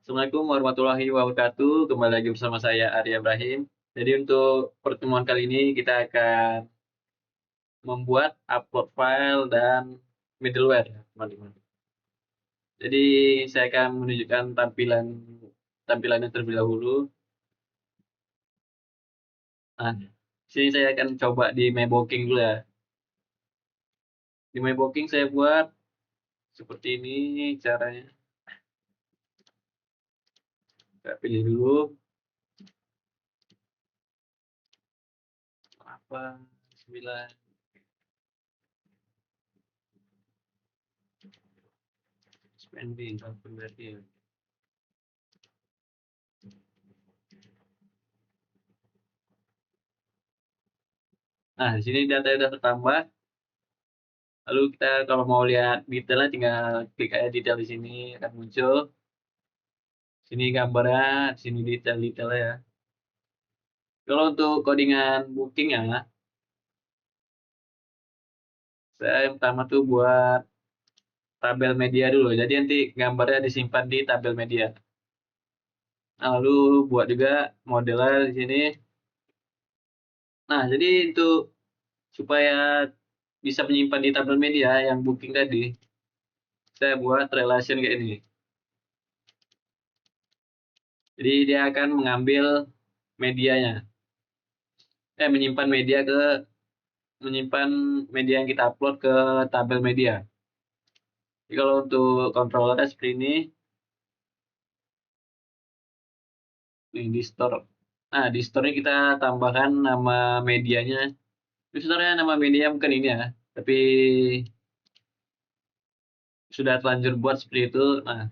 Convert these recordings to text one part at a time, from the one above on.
Assalamualaikum warahmatullahi wabarakatuh. Kembali lagi bersama saya Arya Ibrahim. Jadi untuk pertemuan kali ini kita akan membuat upload file dan middleware, ya, teman-teman. Jadi saya akan menunjukkan tampilannya terlebih dahulu. Nah, sini saya akan coba di MyBooking dulu ya. Di MyBooking saya buat seperti ini caranya. Saya pilih dulu apa 9 spending berarti. Nah, di sini data sudah tertambah. Lalu kita kalau mau lihat detailnya tinggal klik aja detail di sini akan muncul. Sini gambarnya, sini detail-detailnya ya. Kalau untuk codingan booking ya, saya yang pertama tuh buat tabel media dulu. Jadi nanti gambarnya disimpan di tabel media. Nah, lalu buat juga modelnya di sini. Nah, jadi untuk supaya bisa menyimpan di tabel media yang booking tadi, saya buat relation kayak ini. Jadi dia akan mengambil medianya. Menyimpan media yang kita upload ke tabel media. Jadi kalau untuk controllernya seperti ini, nih di store. Nah, di store-nya kita tambahkan nama medianya. Ini sebenarnya nama media bukan ini ya, tapi sudah terlanjur buat seperti itu. Nah,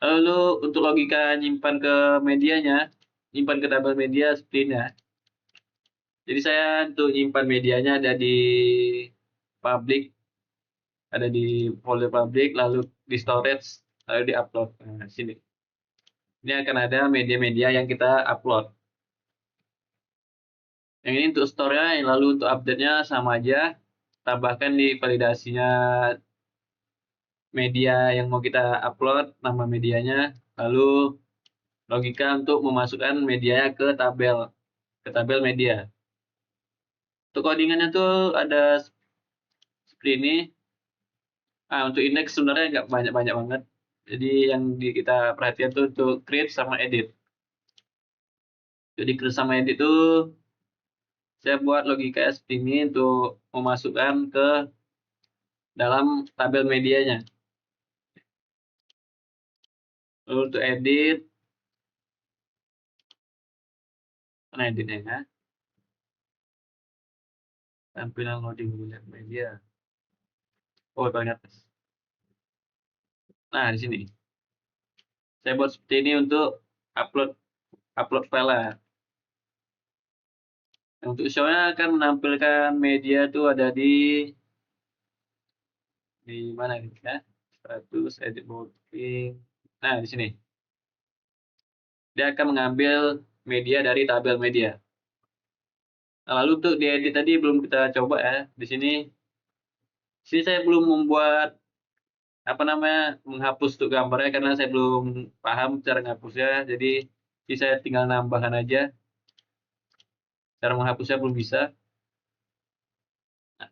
lalu untuk logika nyimpan ke medianya, nyimpan ke tabel media seperti ini ya. Jadi saya untuk nyimpan medianya ada di public, ada di folder public, lalu di storage, lalu di upload. Nah, sini. Ini akan ada media-media yang kita upload. Yang ini untuk store-nya, yang lalu untuk update-nya sama aja. Tambahkan di validasinya media yang mau kita upload, nama medianya, lalu logika untuk memasukkan medianya ke tabel media. Untuk codingannya tuh ada seperti ini. Untuk index sebenarnya nggak banyak-banyak banget. Jadi yang kita perhatikan tuh untuk create sama edit. Jadi create sama edit tuh saya buat logika seperti ini untuk memasukkan ke dalam tabel medianya. Lalu untuk edit, mana editnya ya? Tampilan loading media. Oh, paling atas. Nah, di sini. Saya buat seperti ini untuk upload upload file -nya. Untuk show-nya akan menampilkan media itu ada di mana gitu ya? Status edit booking. Nah, di sini. Dia akan mengambil media dari tabel media. Nah, lalu untuk diedit tadi belum kita coba ya. Di sini saya belum membuat apa namanya menghapus untuk gambarnya karena saya belum paham cara menghapusnya. Jadi saya tinggal nambahkan aja. Cara menghapusnya belum bisa. Nah,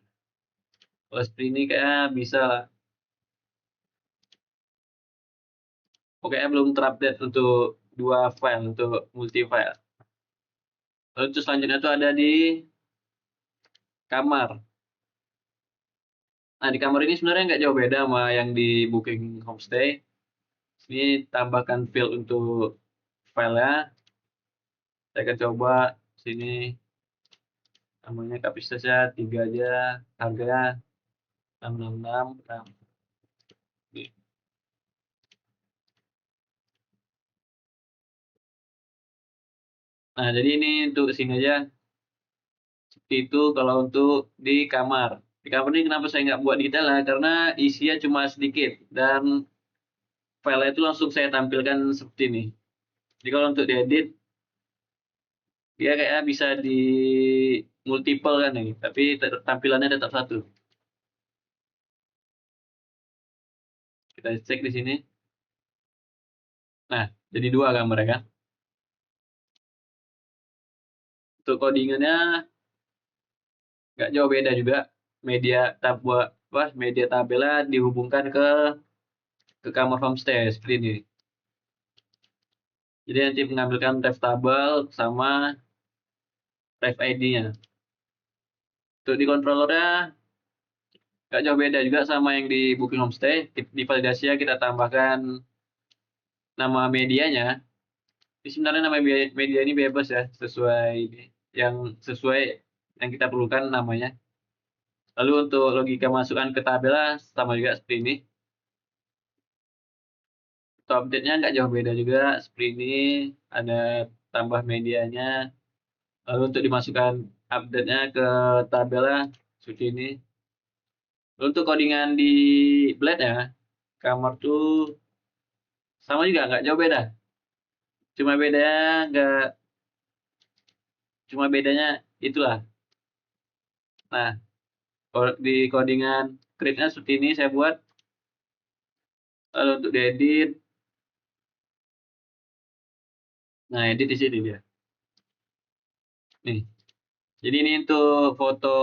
kalau seperti ini kayak bisa lah. Oke, belum terupdate untuk dua file, untuk multi file. Lalu terus selanjutnya itu ada di kamar. Nah, di kamar ini sebenarnya nggak jauh beda sama yang di booking homestay. Ini tambahkan field untuk filenya. Saya akan coba sini namanya kapasitasnya 3 aja, harganya 666. Nah, nah, jadi ini untuk sini aja. Seperti itu kalau untuk di kamar. Di kamar ini kenapa saya nggak buat detail lah? Karena isinya cuma sedikit dan file itu langsung saya tampilkan seperti ini. Jadi kalau untuk diedit, dia kayak bisa di multiple kan nih, tapi tampilannya tetap satu. Kita cek di sini. Nah, jadi dua gambarnya kan. Untuk codingannya nggak jauh beda juga. Media tabelnya dihubungkan ke kamar homestay seperti ini. Jadi nanti mengambilkan ref tabel sama ref ID-nya. Untuk di controllernya nggak jauh beda juga sama yang di booking homestay. Di validasinya kita tambahkan nama medianya. Ini sebenarnya nama media ini bebas ya, sesuai yang kita perlukan namanya. Lalu untuk logika masukan ke tabel sama juga seperti ini. Untuk update-nya nggak jauh beda juga seperti ini. Ada tambah medianya. Lalu untuk dimasukkan update-nya ke tabelnya seperti ini. Lalu untuk codingan di blade ya, kamar tuh sama juga nggak jauh beda. Cuma bedanya nggak, cuma bedanya itulah. Nah, di codingan create-nya seperti ini saya buat. Lalu untuk diedit, nah edit di sini dia. Nih, jadi ini untuk foto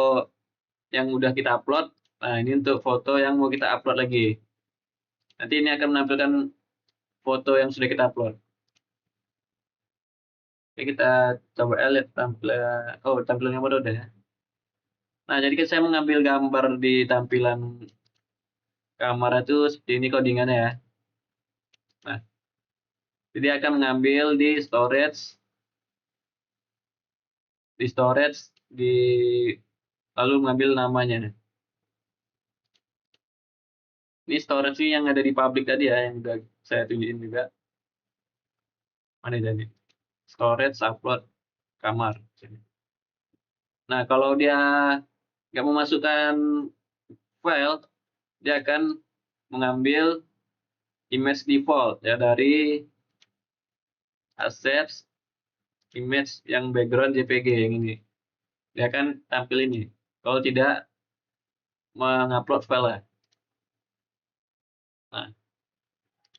yang udah kita upload. Nah, ini untuk foto yang mau kita upload lagi. Nanti ini akan menampilkan foto yang sudah kita upload. Oke, kita coba lihat tampilan. Oh, tampilannya baru udah ya. Nah, jadi kan saya mengambil gambar di tampilan kamera itu seperti ini codingannya ya. Nah, jadi akan mengambil di lalu mengambil namanya. Ini storage sih yang ada di public tadi ya, yang udah saya tunjukin juga. Mana jadi? Storage upload kamar. Nah, kalau dia nggak memasukkan file, dia akan mengambil image default ya dari assets image yang background JPG yang ini. Dia akan tampil ini. Kalau tidak mengupload file ya. Nah,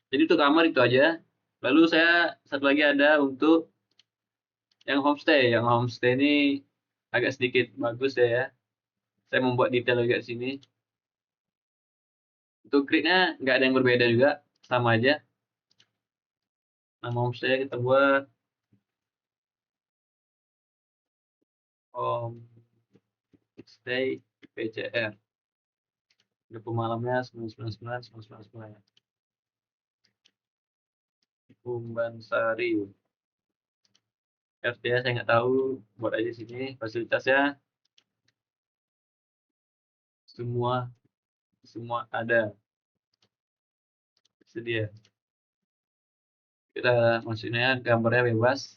jadi untuk kamar itu aja. Lalu saya satu lagi ada untuk yang homestay. Yang homestay ini agak sedikit bagus ya. Saya membuat detail juga di sini. Untuk gridnya nggak ada yang berbeda juga, sama aja. Nama homestay kita buat homestay PCR. Udah pemalamnya 999 Umbansari. RT saya nggak tahu, buat aja sini fasilitasnya semua semua ada sedia. Kita maksudnya gambarnya bebas.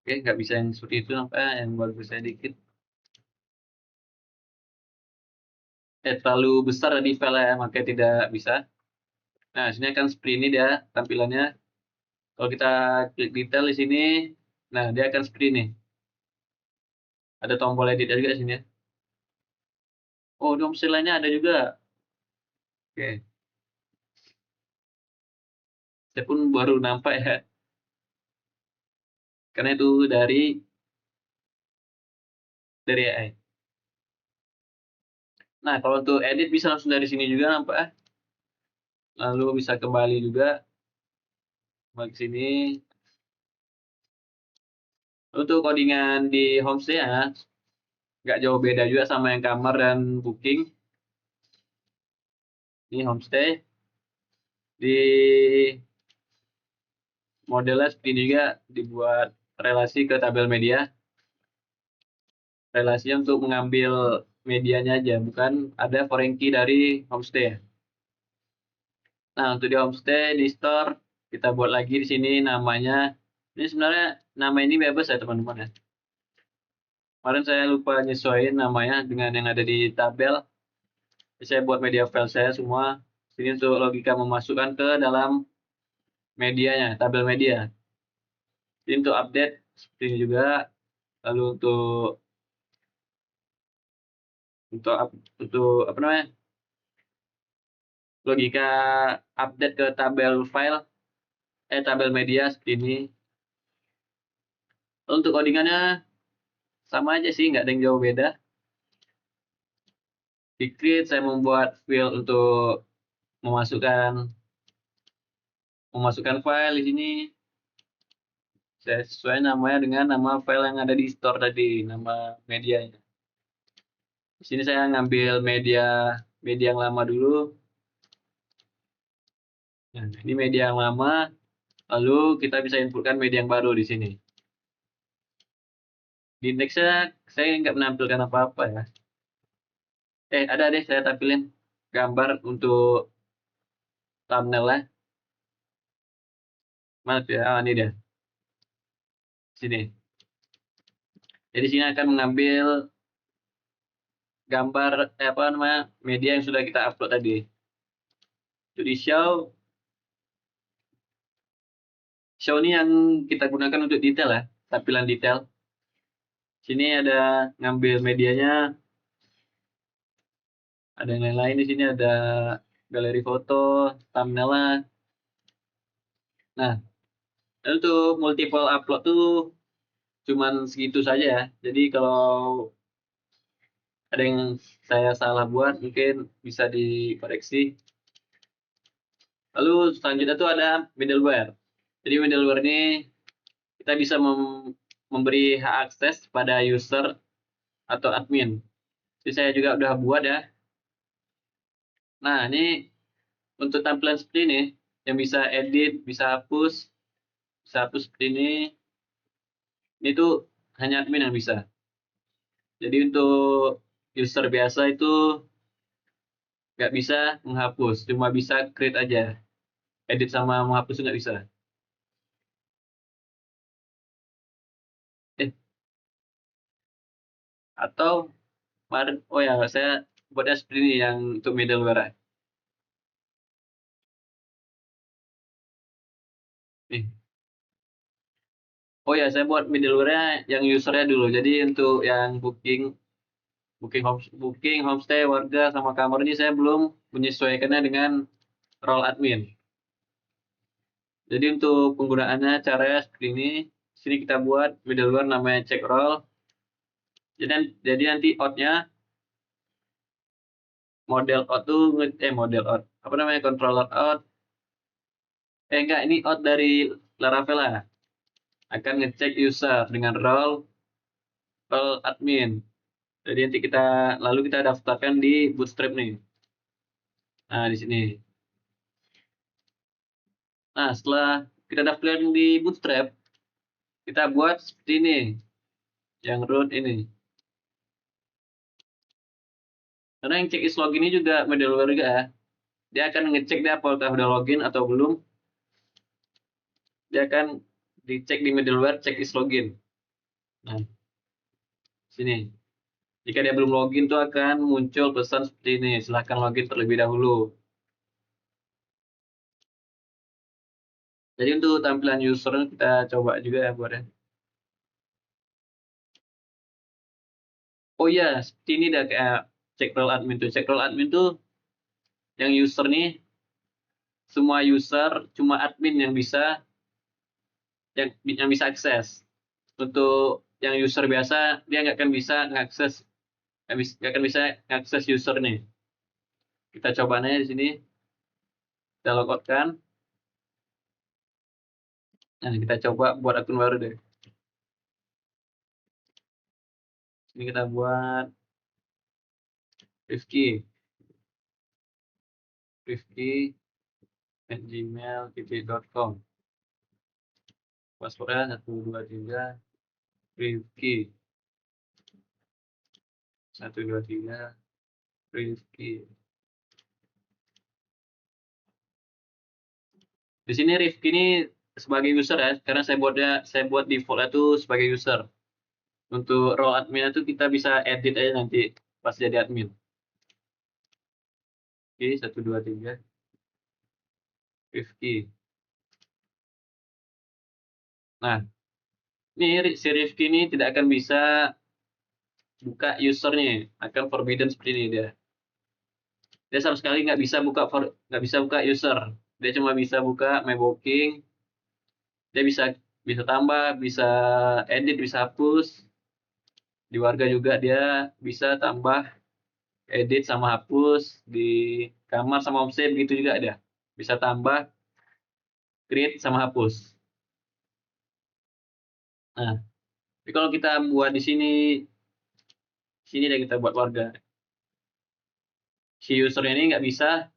Oke, nggak bisa yang seperti itu sampai yang bagus saya dikit. Terlalu besar di file ya, makanya tidak bisa. Nah, sini akan seperti ini dia tampilannya. Kalau kita klik detail di sini, nah dia akan seperti ini. Ada tombol edit juga di sini ya. Oh, domsil lainnya ada juga. Oke, saya pun baru nampak ya. Karena itu dari AI. Nah, kalau untuk edit bisa langsung dari sini juga nampak ya. Lalu bisa kembali juga ke sini. Untuk codingan di homestay ya, nggak jauh beda juga sama yang kamar dan booking. Ini homestay. Di modelnya seperti ini juga dibuat relasi ke tabel media. Relasinya untuk mengambil medianya aja, bukan ada foreign key dari homestay. Nah, untuk di homestay, di store, kita buat lagi di sini namanya. Ini sebenarnya nama ini bebas ya teman-teman ya. Kemarin saya lupa nyesuaiin namanya dengan yang ada di tabel. Saya buat media file saya semua. Sini untuk logika memasukkan ke dalam medianya, tabel media. Jadi untuk update seperti ini juga. Lalu untuk apa namanya? logika update ke tabel file, tabel media seperti ini. Untuk codingannya sama aja sih, nggak ada yang jauh beda. Di create saya membuat file untuk memasukkan file di sini. Saya sesuai namanya dengan nama file yang ada di store tadi, nama medianya. Di sini saya ngambil media yang lama dulu. Nah, ini media yang lama, lalu kita bisa inputkan media yang baru di sini. Di indexnya saya nggak menampilkan apa-apa ya. Ada deh, saya tampilin gambar untuk thumbnailnya. Maaf ya, ini dia. Sini. Jadi sini akan mengambil gambar media yang sudah kita upload tadi. Jadi show ini yang kita gunakan untuk detail ya, tampilan detail. Sini ada ngambil medianya, ada yang lain-lain di sini, ada galeri foto, thumbnailnya. Nah, untuk multiple upload tuh cuman segitu saja ya. Jadi kalau ada yang saya salah buat mungkin bisa dikoreksi. Lalu selanjutnya tuh ada middleware. Jadi middleware ini kita bisa memberi hak akses pada user atau admin. Jadi saya juga udah buat ya. Nah, ini untuk tampilan seperti ini, yang bisa edit, bisa hapus seperti ini. Ini tuh hanya admin yang bisa. Jadi untuk user biasa itu nggak bisa menghapus, cuma bisa create aja. Edit sama menghapus nggak bisa. Atau kemarin, oh ya, saya buatnya seperti ini yang untuk middleware. Nih. Oh ya, saya buat middleware yang usernya dulu. Jadi untuk yang booking homestay warga sama kamar ini saya belum menyesuaikannya dengan role admin. Jadi untuk penggunaannya caranya seperti ini. Sini kita buat middleware namanya check role. Jadi nanti out-nya model out tuh model out. Apa namanya, controller out. Enggak, ini out dari Laravel lah. Akan ngecek user dengan role admin. Jadi nanti lalu kita daftarkan di Bootstrap nih. Nah, di sini. Nah, setelah kita daftarkan di Bootstrap, kita buat seperti ini. Yang root ini. Karena yang check is login ini juga middleware juga ya. Dia akan ngecek dia apakah udah login atau belum. Dia akan dicek di middleware check is login. Nah, sini. Jika dia belum login tuh akan muncul pesan seperti ini. Silahkan login terlebih dahulu. Jadi untuk tampilan user kita coba juga ya buatnya. Oh iya, seperti ini dah kayak check role admin tuh. Check role admin tuh yang user nih, semua user cuma admin yang bisa akses. Untuk yang user biasa dia nggak akan bisa ngakses user nih. Kita coba nih di sini. Kita logout kan. Nah, kita coba buat akun baru deh. Ini kita buat rifki@gmail.com. Passwordnya 123 Rifki 123 Rifki. Di sini Rifki ini sebagai user ya, karena saya buat default itu sebagai user. Untuk role admin itu kita bisa edit aja nanti pas jadi admin. Oke, 123 Rifki. Nah, ini si Rifki ini tidak akan bisa buka usernya, akan forbidden seperti ini dia. dia sama sekali nggak bisa buka user. Dia cuma bisa buka my booking. Dia bisa bisa tambah, bisa edit, bisa hapus. Di warga juga dia bisa tambah, edit sama hapus. Di kamar sama homestay begitu juga ada. Bisa tambah, create sama hapus. Nah, tapi kalau kita buat di sini deh kita buat warga. Si user ini nggak bisa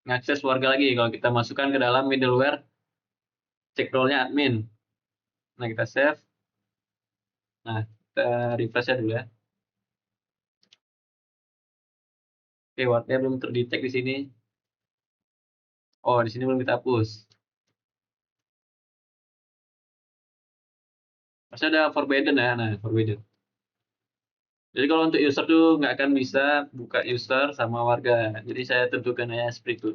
ngakses warga lagi kalau kita masukkan ke dalam middleware check role-nya admin. Nah, kita save. Nah, kita refresh dulu ya. Oke, warga belum terdetek di sini. Oh, di sini belum kita hapus. Pasti ada forbidden ya. Nah, forbidden. Jadi kalau untuk user tuh nggak akan bisa buka user sama warga. Jadi saya tentukan ya seperti itu.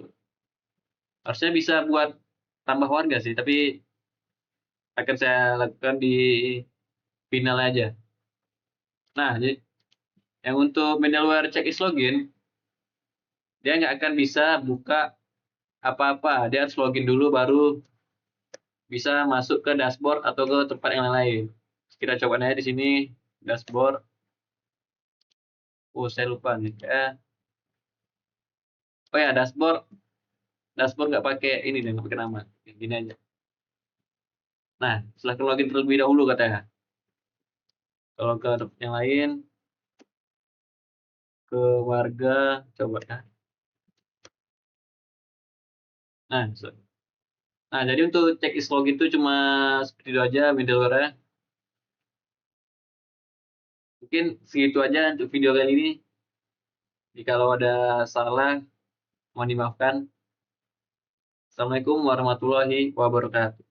Harusnya bisa buat tambah warga sih, tapi akan saya lakukan di final aja. Nah, jadi yang untuk middleware check is login, dia nggak akan bisa buka apa-apa. Dia harus login dulu baru bisa masuk ke dashboard atau ke tempat yang lain. Kita coba aja di sini dashboard. Oh, saya lupa nih. Oh ya, dashboard. Dashboard nggak pakai ini deh, nggak pakai nama. Gini aja. Nah, silahkan login terlebih dahulu katanya. Kalau ke yang lain, ke warga, coba ya. Nah, nah jadi untuk check is login itu cuma seperti itu aja middleware-nya. Mungkin segitu aja untuk video kali ini. Jika ada salah, mohon dimaafkan. Assalamualaikum warahmatullahi wabarakatuh.